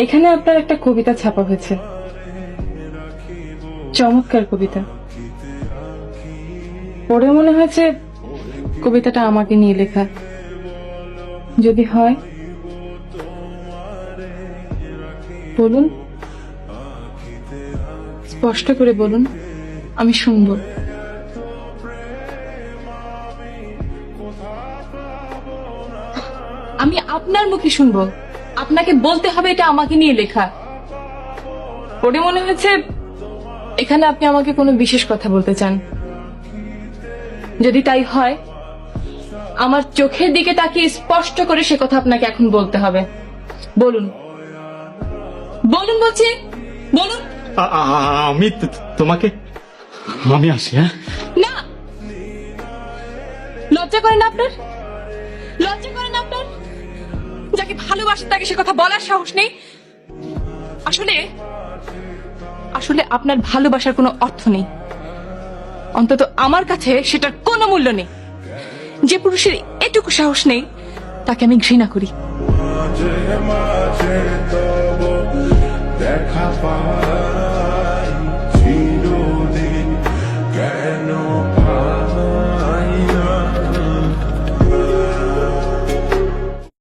এখানে আপনার একটা কবিতা ছাপা হয়েছে, চমৎকার কবিতা। পড়ে মনে হয়েছে কবিতাটা আমাকে নিয়ে লেখা। যদি হয় বলুন, স্পষ্ট করে বলুন, আমি শুনবো। আমি আপনার মুখে শুনবো, আপনাকে বলতে হবে এটা আমাকে নিয়ে লেখা। পড়ে মনে হয়েছে এখানে আপনি আমাকে কোনো বিশেষ কথা বলতে চান। যদি তাই হয়, আমার চোখের দিকে তাকিয়ে স্পষ্ট করে সে কথা আপনাকে এখন বলতে হবে। বলুন, বলুন বলছি, বলুন। আমি তোমাকে, আমি আসি। হ্যাঁ, না, লজ্জা করেন আপনার, লজ্জা করেন আপনার। যাকে ভালোবাসে তাকে সে কথা বলার সাহস নেই। আসলে আসলে আপনার ভালোবাসার কোনো অর্থ নেই, অন্তত আমার কাছে সেটার কোনো মূল্য নেই। যে পুরুষের এটুকু সাহস নেই তাকে আমি ঘৃণা করি। মাঝে মাঝে তব দেখা পাওয়ার